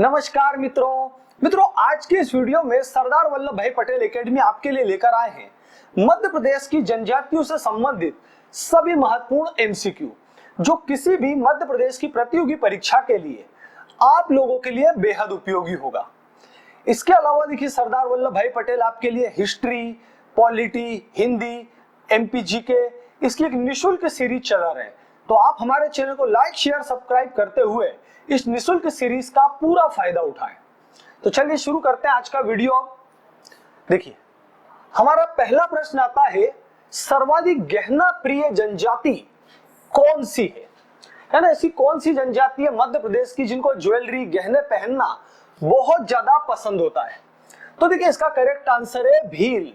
नमस्कार मित्रों आज के इस वीडियो में सरदार वल्लभ भाई पटेल एकेडमी आपके लिए लेकर आए हैं मध्य प्रदेश की जनजातियों से संबंधित सभी महत्वपूर्ण एमसीक्यू जो किसी भी मध्य प्रदेश की प्रतियोगी परीक्षा के लिए आप लोगों के लिए बेहद उपयोगी होगा। इसके अलावा देखिए सरदार वल्लभ भाई पटेल आपके लिए हिस्ट्री, पॉलिटी, हिंदी, एमपी के इसकी एक निःशुल्क सीरीज चला रहे हैं, तो आप हमारे चैनल को लाइक, शेयर, सब्सक्राइब करते हुए इस निःशुल्क सीरीज का पूरा फायदा उठाएं। तो चलिए शुरू करते हैं आज का वीडियो। देखिए हमारा पहला प्रश्न आता है, सर्वाधिक गहना प्रिय जनजाति कौन सी है ना। ऐसी कौन सी जनजाति है मध्य प्रदेश की जिनको ज्वेलरी, गहने पहनना बहुत ज्यादा पसंद होता है? तो देखिए इसका करेक्ट आंसर है भील।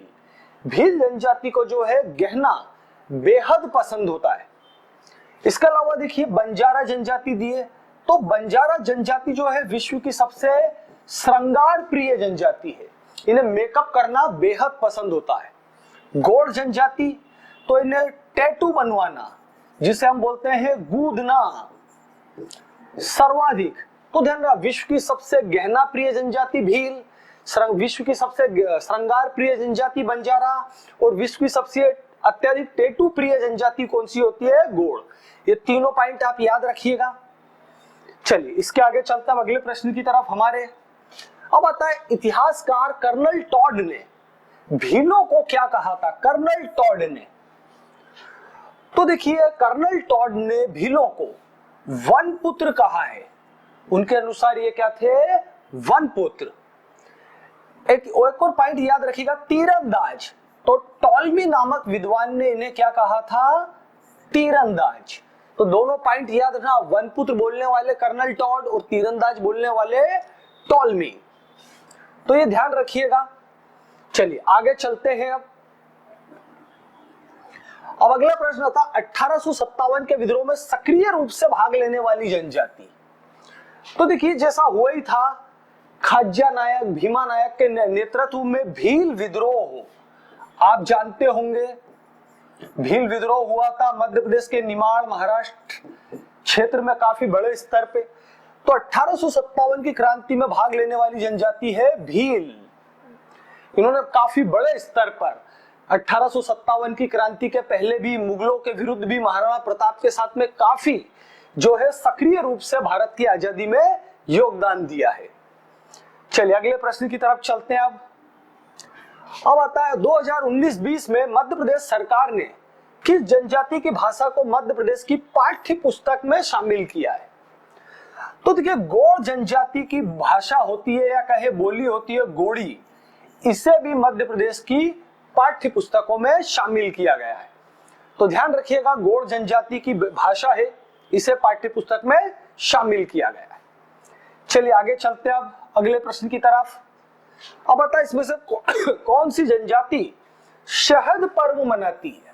भील जनजाति को जो है गहना बेहद पसंद होता है। इसके अलावा देखिए बंजारा जनजाति दी है, तो बंजारा जनजाति जो है विश्व की सबसे श्रृंगार प्रिय जनजाति है, इन्हें मेकअप करना बेहद पसंद होता है। गौड़ जनजाति, तो इन्हें टैटू बनवाना जिसे हम बोलते हैं गूंदना सर्वाधिक। तो ध्यान रहा, विश्व की सबसे गहना प्रिय जनजाति भील, विश्व की सबसे श्रृंगार प्रिय जनजाति बंजारा और विश्व की सबसे अत्यधिक टैटू प्रिय जनजाति कौन सी होती है? गौड़। ये तीनों पॉइंट आप याद रखिएगा। चलिए इसके आगे चलते हैं अगले प्रश्न की तरफ हमारे। अब आता है इतिहासकार कर्नल टॉड ने भीलों को क्या कहा था? कर्नल टॉड ने, तो देखिए कर्नल टॉड ने भीलों को वन पुत्र कहा है। उनके अनुसार ये क्या थे? वन पुत्र। एक और पॉइंट याद रखिएगा, तीरंदाज। तो टॉलमी नामक विद्वान ने इन्हें क्या कहा था? तीरंदाज। तो दोनों पॉइंट याद रखना, वन पुत्र बोलने वाले कर्नल टॉड और तीरंदाज बोलने वाले टॉलमी, तो ये ध्यान रखिएगा। चलिए आगे चलते हैं। अब अगला प्रश्न था 1857 के विद्रोह में सक्रिय रूप से भाग लेने वाली जनजाति। तो देखिए जैसा हुआ ही था, खाज्या नायक, भीमा नायक के नेतृत्व में भील विद्रोह आप जानते होंगे। भील विद्रोह हुआ था मध्य प्रदेश के निमाड़, महाराष्ट्र क्षेत्र में काफी बड़े स्तर पे। तो 1857 की क्रांति में भाग लेने वाली जनजाति है भील। इन्होंने काफी बड़े स्तर पर 1857 की क्रांति के पहले भी मुगलों के विरुद्ध भी महाराणा प्रताप के साथ में काफी जो है सक्रिय रूप से भारत की आजादी में योगदान दिया है। चलिए अगले प्रश्न की तरफ चलते हैं। अब आता है 2019-20 में मध्य प्रदेश सरकार ने किस जनजाति की भाषा को मध्य प्रदेश की पाठ्य पुस्तक में शामिल किया है? तो देखिए गौड़ जनजाति की भाषा होती है या कहे बोली होती है गोड़ी, इसे भी मध्य प्रदेश की पाठ्य पुस्तकों में शामिल किया गया है। तो ध्यान रखिएगा, गौड़ जनजाति की भाषा है, इसे पाठ्य पुस्तक में शामिल किया गया है। चलिए आगे चलते हैं अब अगले प्रश्न की तरफ। अब बता इसमें से कौन सी जनजाति शहद पर्व मनाती है?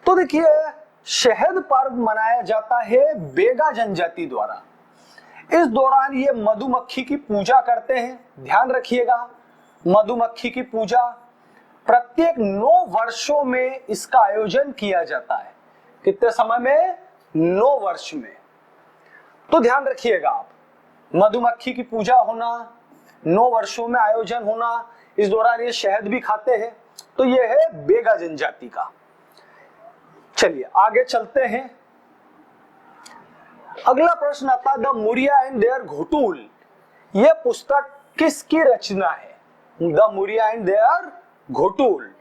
तो देखिए शहद पर्व मनाया जाता है बेगा जनजाति द्वारा। इस दौरान ये मधुमक्खी की पूजा करते हैं। ध्यान रखिएगा, मधुमक्खी की पूजा प्रत्येक 9 वर्षों में इसका आयोजन किया जाता है। कितने समय में? 9 वर्ष में। तो ध्यान रखिएगा आप, मधुमक्खी की पूजा होना, 9 वर्षों में आयोजन होना, इस दौरान ये शहद भी खाते हैं। तो ये है बेगा जनजाति का। चलिए आगे चलते हैं। अगला प्रश्न आता है the Muria and their ghotul. यह पुस्तक किसकी रचना है? The Muria and their ghotul.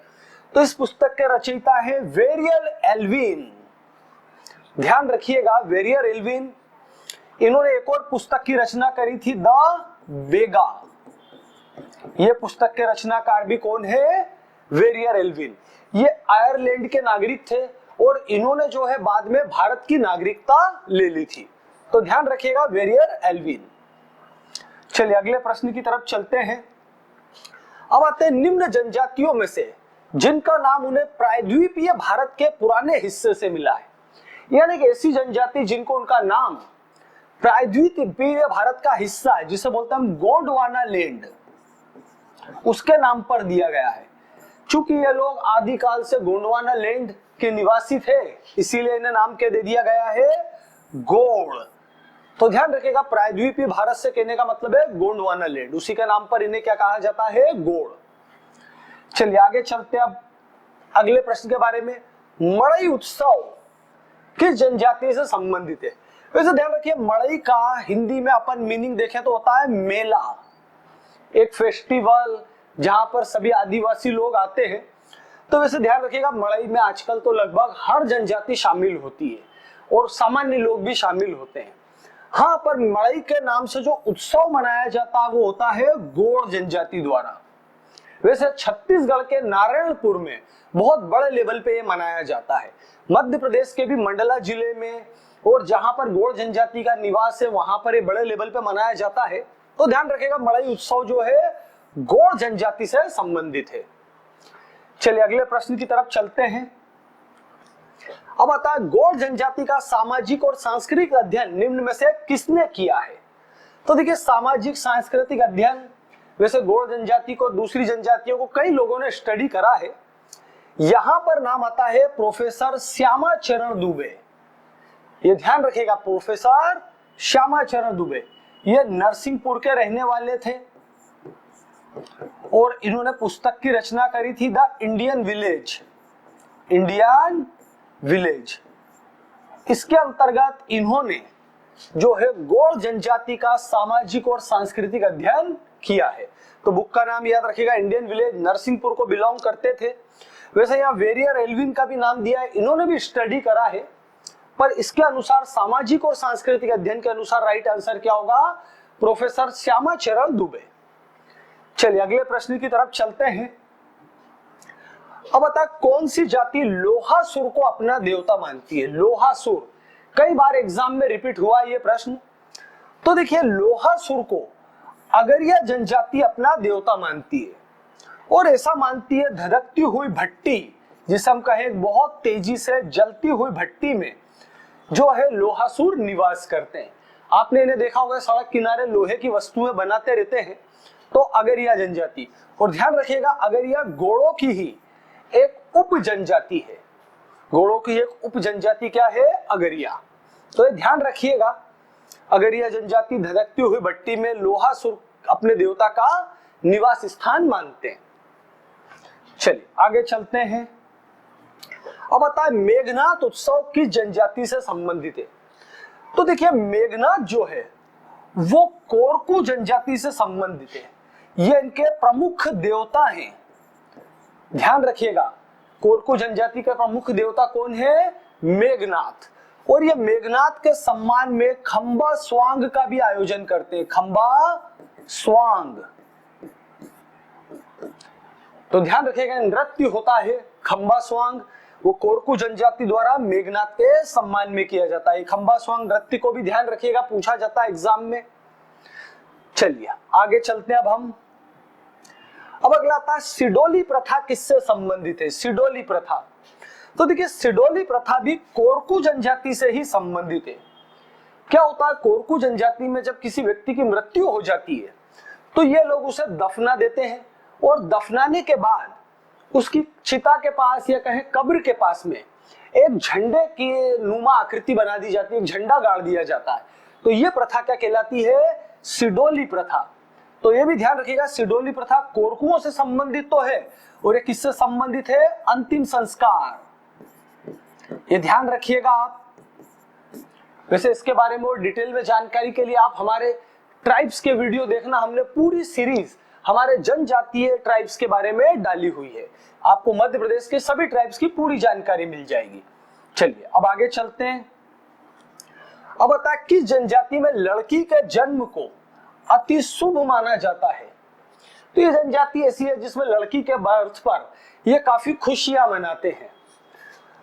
तो इस पुस्तक के रचयिता है वेरियल एल्विन। ध्यान रखिएगा, वेरियल एल्विन। इन्होंने एक और पुस्तक की रचना करी थी, द बेगा। ये पुस्तक के रचनाकार भी कौन है? Verrier Elwin. ये आयरलैंड के नागरिक थे और इन्होंने जो है बाद में भारत की नागरिकता ले ली थी। तो ध्यान रखिएगा, वेरियर एल्विन। चलिए अगले प्रश्न की तरफ चलते हैं। अब आते हैं निम्न जनजातियों में से जिनका नाम उन्हें प्रायद्वीपीय भारत के पुराने हिस्से से मिला है, यानी कि ऐसी जनजाति जिनको उनका नाम प्रायद्वीपीय भारत का हिस्सा है, जिसे बोलते हैं हम गोंडवाना लैंड, उसके नाम पर दिया गया है। चूंकि ये लोग आदिकाल से गोंडवाना लैंड के निवासी थे, इसीलिए इन्हें नाम क्या दे दिया गया है? गौड़। तो ध्यान रखिएगा, प्रायद्वीपीय भारत से कहने का मतलब है गोंडवाना लैंड, उसी के नाम पर इन्हें क्या कहा जाता है, गोंड। चलिए आगे चलते हैं अब अगले प्रश्न के बारे में। मड़ई उत्सव किस जनजाति से संबंधित है? वैसे ध्यान रखिए, मड़ई का हिंदी में अपन मीनिंग देखें तो होता है मेला, एक फेस्टिवल जहां पर सभी आदिवासी लोग आते हैं। तो वैसे ध्यान रखिएगा, मड़ई में आजकल तो लगभग हर जनजाति शामिल होती है और सामान्य लोग भी शामिल होते हैं। हाँ, पर मड़ई के नाम से जो उत्सव मनाया जाता है वो होता है गोंड जनजाति द्वारा। वैसे छत्तीसगढ़ के नारायणपुर में बहुत बड़े लेवल पे ये मनाया जाता है। मध्य प्रदेश के भी मंडला जिले में और जहां पर गोंड जनजाति का निवास है वहां पर ये बड़े लेवल पे मनाया जाता है। तो ध्यान रखिएगा, मड़ई उत्सव जो है गोंड जनजाति से संबंधित है। चलिए अगले प्रश्न की तरफ चलते हैं। अब आता है, गोंड जनजाति का सामाजिक और सांस्कृतिक अध्ययन निम्न में से किसने किया है? तो देखिए, सामाजिक सांस्कृतिक अध्ययन, वैसे गोंड जनजाति को दूसरी जनजातियों को कई लोगों ने स्टडी करा है। यहां पर नाम आता है प्रोफेसर श्यामा चरण दुबे। ये ध्यान रखिएगा, प्रोफेसर श्यामा चरण दुबे, ये नरसिंहपुर के रहने वाले थे और इन्होंने पुस्तक की रचना करी थी the Indian village, Indian village. इसके अंतर्गत इन्होंने जो है गोंड जनजाति का सामाजिक और सांस्कृतिक अध्ययन किया है। तो बुक का नाम याद रखिएगा, इंडियन विलेज, नरसिंहपुर को बिलोंग करते थे। वैसे यहाँ वेरियर एल्विन का भी नाम दिया है, इन्होंने भी स्टडी करा है, पर इसके अनुसार सामाजिक और सांस्कृतिक अध्ययन के अनुसार राइट आंसर क्या होगा, प्रोफेसर श्यामा चरण दुबे। चलिए अगले प्रश्न की तरफ चलते हैं। अब बता, कौन सी जाति लोहासुर को अपना देवता मानती है? लोहासुर कई बार एग्जाम में रिपीट हुआ ये प्रश्न। तो देखिए, लोहासुर को अगरिया जनजाति अपना देवता मानती है और ऐसा मानती है धधकती हुई भट्टी, जिसे हम कहें बहुत तेजी से जलती हुई भट्टी में जो है लोहासुर निवास करते हैं। आपने इन्हें देखा होगा, सड़क किनारे लोहे की वस्तुएं बनाते रहते हैं। तो अगरिया जनजाति, और ध्यान रखिएगा अगरिया गोड़ों की ही एक उप जनजाति है। गोड़ों की एक उप जनजाति क्या है? अगरिया। तो ये ध्यान रखिएगा, अगरिया जनजाति धधकती हुई भट्टी में लोहासुर अपने देवता का निवास स्थान मानते हैं। चलिए आगे चलते हैं। अब बताए, मेघनाथ उत्सव किस जनजाति से संबंधित है? तो देखिए, मेघनाथ जो है वो कोरकू जनजाति से संबंधित है। ये इनके प्रमुख देवता हैं। ध्यान रखिएगा, कोरकू जनजाति का प्रमुख देवता कौन है? मेघनाथ। और ये मेघनाथ के सम्मान में खंबा स्वांग का भी आयोजन करते हैं, खंबा स्वांग। तो ध्यान रखिएगा, नृत्य होता है खंबा स्वांग, वो कोरकू जनजाति द्वारा मेघनाथ के सम्मान में किया जाता है। खंबा स्वांग नृत्य को भी ध्यान रखिएगा, पूछा जाता है एग्जाम में। चलिए आगे चलते हैं अब अगला आता है, सिडोली प्रथा किससे संबंधित है? सिडोली प्रथा, तो देखिए सिडोली प्रथा भी कोरकू जनजाति से ही संबंधित है। क्या होता है, कोरकू जनजाति में जब किसी व्यक्ति की मृत्यु हो जाती है तो ये लोग उसे दफना देते हैं और दफनाने के बाद उसकी चिता के पास या कहें कब्र के पास में एक झंडे की नुमा आकृति बना दी जाती है, एक झंडा गाड़ दिया जाता है। तो ये प्रथा क्या कहलाती है? सिडोली प्रथा। तो ये भी ध्यान रखिएगा, सिडोली प्रथा कोरकुओं से संबंधित तो है और ये किससे संबंधित है? अंतिम संस्कार। ये ध्यान रखिएगा आप। वैसे इसके बारे में और डिटेल में जानकारी के लिए आप हमारे ट्राइब्स के वीडियो देखना, हमने पूरी सीरीज हमारे जनजातीय ट्राइब्स के बारे में डाली हुई है। आपको मध्य प्रदेश के सभी ट्राइब्स की पूरी जानकारी मिल जाएगी। चलिए अब आगे चलते हैं। अब बता, किस जनजाति में लड़की के जन्म को अति शुभ माना जाता है? तो ये जनजाति ऐसी है जिसमें लड़की के बर्थ पर ये काफी खुशियां मनाते हैं।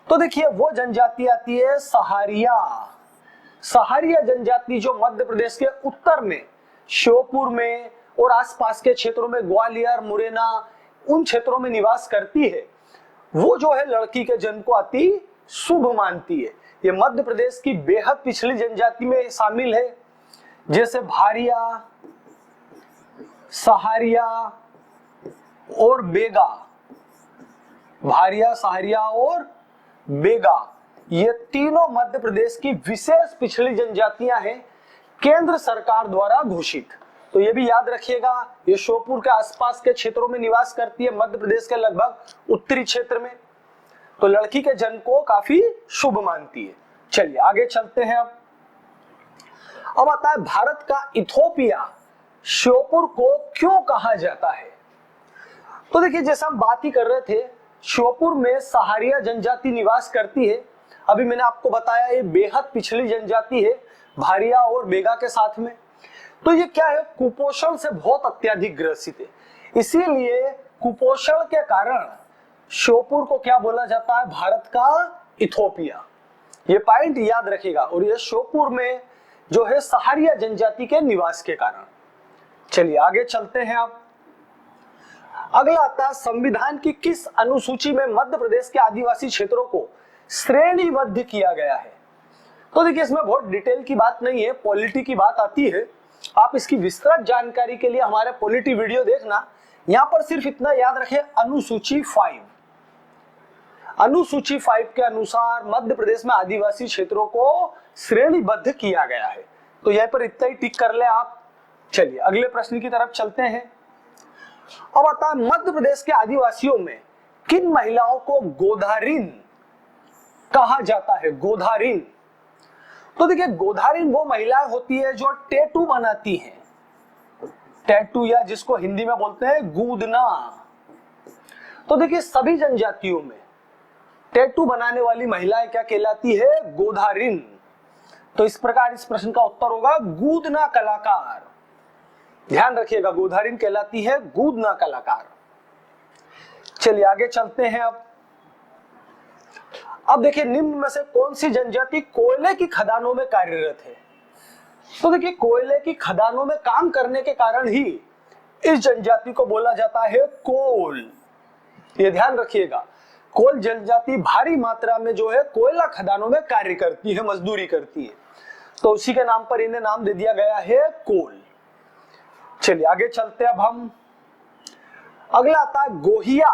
तो देखिए वो जनजाति आती है सहारिया। सहारिया जनजाति जो मध्य प्रदेश के उत्तर में श्योपुर में और आसपास के क्षेत्रों में, ग्वालियर, मुरैना, उन क्षेत्रों में निवास करती है, वो जो है लड़की के जन्म को अति शुभ मानती है। ये मध्य प्रदेश की बेहद पिछड़ी जनजाति में शामिल है, जैसे भारिया, सहारिया और बेगा। भारिया, सहारिया और बेगा, ये तीनों मध्य प्रदेश की विशेष पिछड़ी जनजातियां हैं। केंद्र सरकार द्वारा घोषित। तो ये भी याद रखिएगा, ये श्योपुर के आसपास के क्षेत्रों में निवास करती है, मध्य प्रदेश के लगभग उत्तरी क्षेत्र में। तो लड़की के जन्म को काफी शुभ मानती है। चलिए आगे चलते हैं। अब आता है भारत का इथोपिया श्योपुर को क्यों कहा जाता है। तो देखिए, जैसा हम बात ही कर रहे थे, श्योपुर में सहारिया जनजाति निवास करती है। अभी मैंने आपको बताया ये बेहद पिछड़ी जनजाति है, भारिया और बेगा के साथ में। तो ये क्या है, कुपोषण से बहुत अत्यधिक ग्रसित है। इसीलिए कुपोषण के कारण श्योपुर को क्या बोला जाता है, भारत का इथोपिया। ये पॉइंट याद रखिएगा। और ये श्योपुर में जो है सहारिया जनजाति के निवास के कारण। चलिए आगे चलते हैं। आप अगला आता है, संविधान की किस अनुसूची में मध्य प्रदेश के आदिवासी क्षेत्रों को श्रेणीबद्ध किया गया है। तो देखिए, इसमें बहुत डिटेल की बात नहीं है, पॉलिटी की बात आती है। आप इसकी विस्तृत जानकारी के लिए हमारे पॉलिटी वीडियो देखना। यहां पर सिर्फ इतना याद रखें, अनुसूची 5 के अनुसार मध्य प्रदेश में आदिवासी क्षेत्रों को श्रेणीबद्ध किया गया है। तो यहां पर इतना ही टिक कर ले आप। चलिए अगले प्रश्न की तरफ चलते हैं। अब आता है, मध्य प्रदेश के आदिवासियों में किन महिलाओं को गोधारिन कहा जाता है। गोधारिन, तो देखिए गोधारिन वो महिलाएं होती है जो टैटू बनाती हैं। टैटू या जिसको हिंदी में बोलते हैं गूदना। तो देखिए सभी जनजातियों में टैटू बनाने वाली महिलाएं क्या कहलाती है, गोधारिन। तो इस प्रकार इस प्रश्न का उत्तर होगा गूदना कलाकार। ध्यान रखिएगा, गोधारिन कहलाती है गूदना कलाकार। चलिए आगे चलते हैं। अब देखिए, निम्न में से कौन सी जनजाति कोयले की खदानों में कार्यरत है। तो देखिए, कोयले की खदानों में काम करने के कारण ही इस जनजाति को बोला जाता है कोल। ये ध्यान रखिएगा, कोल जनजाति भारी मात्रा में जो है कोयला खदानों में कार्य करती है, मजदूरी करती है। तो उसी के नाम पर इन्हें नाम दे दिया गया है कोल। चलिए आगे चलते हैं। अब हम अगला आता है, गोहिया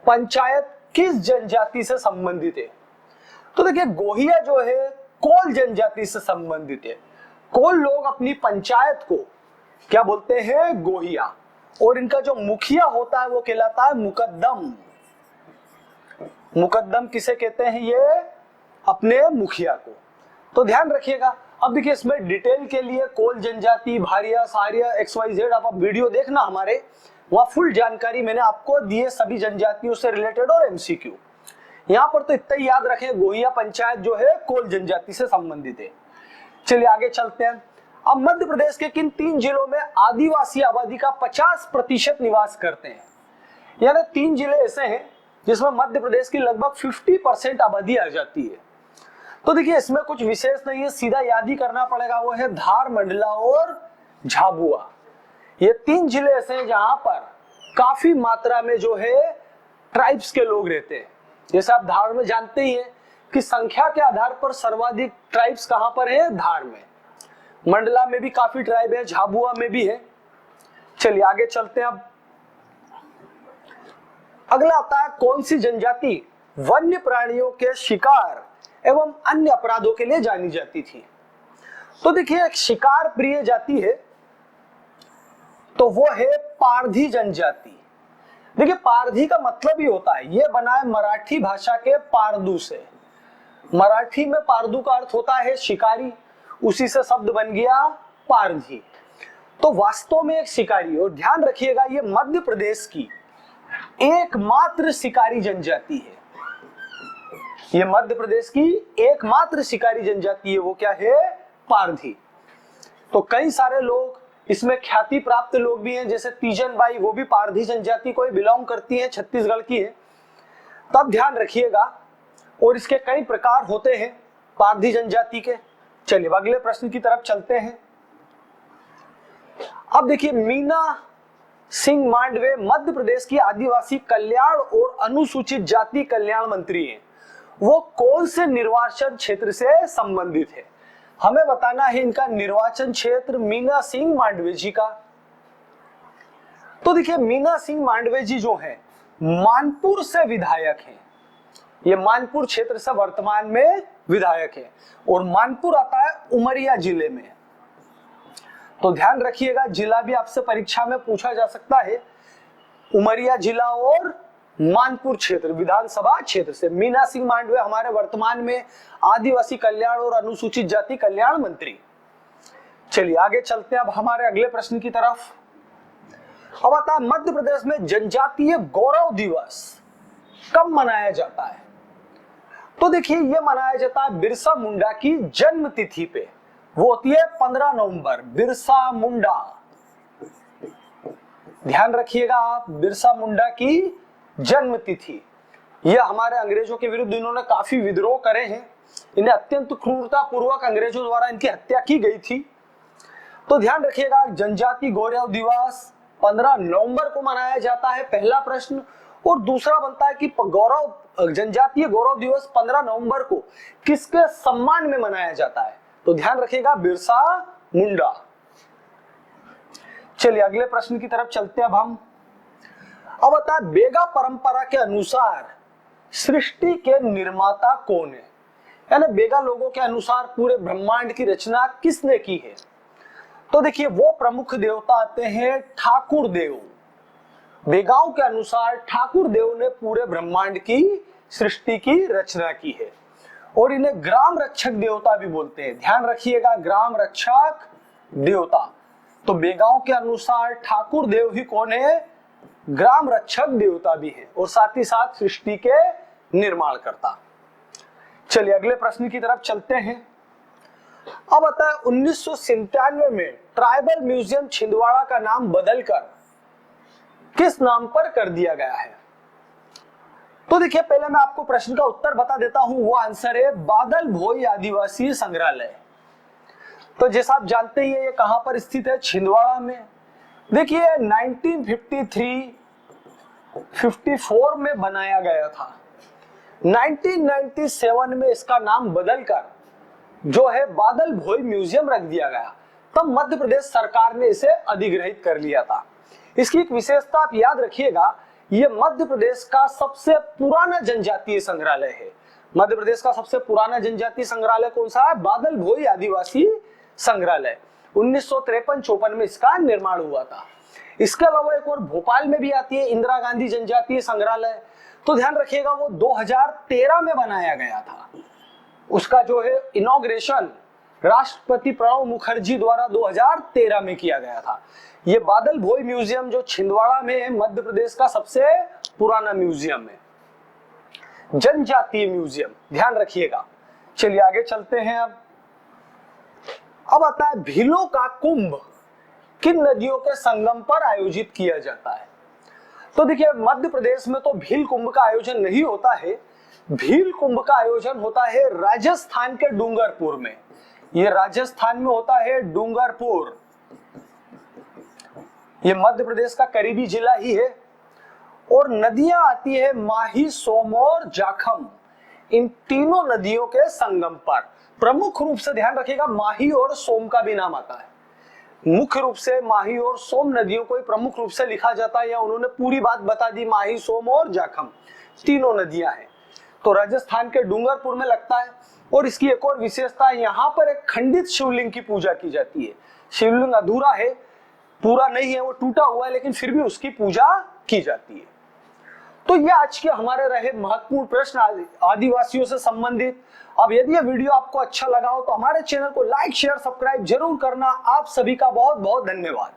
पंचायत किस जनजाति से संबंधित है। तो देखिए, गोहिया जो है कोल जनजाति से संबंधित है। कोल लोग अपनी पंचायत को क्या बोलते हैं, गोहिया। और इनका जो मुखिया होता है वो कहलाता है मुकद्दम। मुकद्दम किसे कहते हैं, ये अपने मुखिया को। तो ध्यान रखिएगा। अब देखिए, इसमें डिटेल के लिए कोल जनजाति, भारिया, सहारिया, XYZ आप वीडियो देखना हमारे, वहां फुल जानकारी मैंने आपको दी है सभी जनजातियों से रिलेटेड और MCQ। यहाँ पर तो इतना ही याद रखें, गोहिया पंचायत जो है कोल जनजाति से संबंधित है। चलिए आगे चलते हैं। अब मध्य प्रदेश के किन 3 जिलों में आदिवासी आबादी का 50% निवास करते हैं। यानी 3 जिले ऐसे हैं जिसमें मध्य प्रदेश की लगभग 50% आबादी आ जाती है। तो देखिए, इसमें कुछ विशेष नहीं है, सीधा याद ही करना पड़ेगा। वो है धार, मंडला और झाबुआ। ये 3 जिले ऐसे हैं जहां पर काफी मात्रा में जो है ट्राइब्स के लोग रहते हैं। जैसे आप धार में जानते ही हैं कि संख्या के आधार पर सर्वाधिक ट्राइब्स कहां पर है, धार में। मंडला में भी काफी ट्राइब है, झाबुआ में भी है। चलिए आगे चलते हैं। अब अगला आता है, कौन सी जनजाति वन्य प्राणियों के शिकार एवं अन्य अपराधों के लिए जानी जाती थी। तो देखिए, एक शिकार प्रिय जाति है, तो वो है पारधी जनजाति। देखिए, पारधी का मतलब ही होता है, ये बना है मराठी भाषा के पारदू से। मराठी में पारदू का अर्थ होता है शिकारी, उसी से शब्द बन गया पारधी। तो वास्तव में एक शिकारी, और ध्यान रखिएगा ये मध्य प्रदेश की एकमात्र शिकारी जनजाति है। ये मध्य प्रदेश की एकमात्र शिकारी जनजाति है, वो क्या है, पारधी। तो कई सारे लोग इसमें ख्याति प्राप्त लोग भी हैं, जैसे तीजन बाई, वो भी पारधी जनजाति को ही बिलोंग करती है, छत्तीसगढ़ की है। तब ध्यान रखिएगा। और इसके कई प्रकार होते हैं पारधी जनजाति के। चलिए अगले प्रश्न की तरफ चलते हैं। अब देखिए, मीना सिंह मांडवे मध्य प्रदेश की आदिवासी कल्याण और अनुसूचित जाति कल्याण मंत्री हैं। वो कौन से निर्वाचन क्षेत्र से संबंधित है, हमें बताना है इनका निर्वाचन क्षेत्र मीना सिंह मांडवे जी का। तो देखिए, मीना सिंह मांडवे जी जो हैं मानपुर से विधायक हैं। ये मानपुर क्षेत्र से वर्तमान में विधायक है, और मानपुर आता है उमरिया जिले में। तो ध्यान रखिएगा, जिला भी आपसे परीक्षा में पूछा जा सकता है। उमरिया जिला और मानपुर क्षेत्र विधानसभा क्षेत्र से। मीना सिंह मांडवे हमारे वर्तमान में आदिवासी कल्याण और अनुसूचित जाति कल्याण मंत्री। चलिए आगे चलते हैं अब हमारे अगले प्रश्न की तरफ। अब आता है मध्य प्रदेश में जनजातीय गौरव दिवस कब मनाया जाता है? तो देखिए ये मनाया जाता है बिरसा मुंडा की जन्म तिथि पे, वो होती है 15 नवंबर। बिरसा मुंडा, ध्यान रखिएगा आप, बिरसा मुंडा की जन्म तिथि। यह हमारे अंग्रेजों के विरुद्ध इन्होंने काफी विद्रोह करे हैं, इन्हें अत्यंत क्रूरता पूर्वक अंग्रेजों द्वारा इनकी हत्या की गई थी। तो ध्यान रखिएगा जनजाति गौरव दिवस 15 नवंबर को मनाया जाता है, पहला प्रश्न। और दूसरा बनता है कि गौरव जनजातीय गौरव दिवस 15 नवंबर को किसके सम्मान में मनाया जाता है? तो ध्यान रखिएगा बिरसा मुंडा। चलिए अगले प्रश्न की तरफ चलते हैं अब हम। अब बता, बेगा परंपरा के अनुसार सृष्टि के निर्माता कौन है? यानी बेगा लोगों के अनुसार पूरे ब्रह्मांड की रचना किसने की है? तो देखिए वो प्रमुख देवता आते हैं ठाकुर देव। बेगाओं के अनुसार ठाकुर देव ने पूरे ब्रह्मांड की सृष्टि की रचना की है और इन्हें ग्राम रक्षक देवता भी बोलते हैं। ध्यान रखिएगा, ग्राम रक्षक देवता। तो बेगाओं के अनुसार ठाकुर देव ही कौन है? ग्राम रक्षक देवता भी है और साथ ही साथ सृष्टि के निर्माण करता। चलिए अगले प्रश्न की तरफ चलते हैं। अब आता है 1997 में ट्राइबल म्यूजियम छिंदवाड़ा का नाम बदलकर किस नाम पर कर दिया गया है? तो देखिए पहले मैं आपको प्रश्न का उत्तर बता देता हूं, वो आंसर है बादल भोई आदिवासी संग्रहालय। तो जैसा आप जानते ही है ये कहां पर स्थित है? छिंदवाड़ा में। देखिए 1953-54 में बनाया गया था। 1997 में इसका नाम बदलकर जो है बादल भोई म्यूजियम रख दिया गया। तब मध्य प्रदेश सरकार ने इसे अधिग्रहित कर लिया था। इसकी एक विशेषता आप याद रखिएगा, ये मध्य प्रदेश का सबसे पुराना जनजातीय संग्रहालय है। मध्य प्रदेश का सबसे पुराना जनजातीय संग्रहालय कौन सा है? बादल भोई आदिवासी संग्रहालय। 1953-54 में इसका निर्माण हुआ था। इसके अलावा एक और भोपाल में भी आती है इंदिरा गांधी जनजातीय संग्रहालय। तो ध्यान रखिएगा वो 2013 में बनाया गया था। उसका जो है इनॉग्रेशन राष्ट्रपति प्रणब मुखर्जी द्वारा 2013 में किया गया था। ये बादल भोई म्यूजियम जो छिंदवाड़ा में है, मध्य प्रदेश का सबसे पुराना म्यूजियम है, जनजातीय म्यूजियम। ध्यान रखिएगा। चलिए आगे चलते हैं अब आता है भीलों का कुंभ किन नदियों के संगम पर आयोजित किया जाता है? तो देखिए मध्य प्रदेश में तो भील कुंभ का आयोजन नहीं होता है। भील कुंभ का आयोजन होता है राजस्थान के डूंगरपुर में। ये राजस्थान में होता है डूंगरपुर। ये मध्य प्रदेश का करीबी जिला ही है और नदियां आती है माही, सोम और जाखम। इन तीनों नदियों के संगम पर प्रमुख रूप से ध्यान रखिएगा माही और सोम का भी नाम आता है। मुख्य रूप से माही और सोम नदियों को प्रमुख रूप से लिखा जाता है, या उन्होंने पूरी बात बता दी। माही, सोम और जाखम तीनों नदियां हैं। तो राजस्थान के डूंगरपुर में लगता है। और इसकी एक और विशेषता है, यहाँ पर एक खंडित शिवलिंग की पूजा की जाती है। शिवलिंग अधूरा है, पूरा नहीं है, वो टूटा हुआ है, लेकिन फिर भी उसकी पूजा की जाती है। तो ये आज के हमारे रहे महत्वपूर्ण प्रश्न आदिवासियों से संबंधित। अब यदि ये वीडियो आपको अच्छा लगा हो तो हमारे चैनल को लाइक, शेयर, सब्सक्राइब जरूर करना। आप सभी का बहुत बहुत धन्यवाद।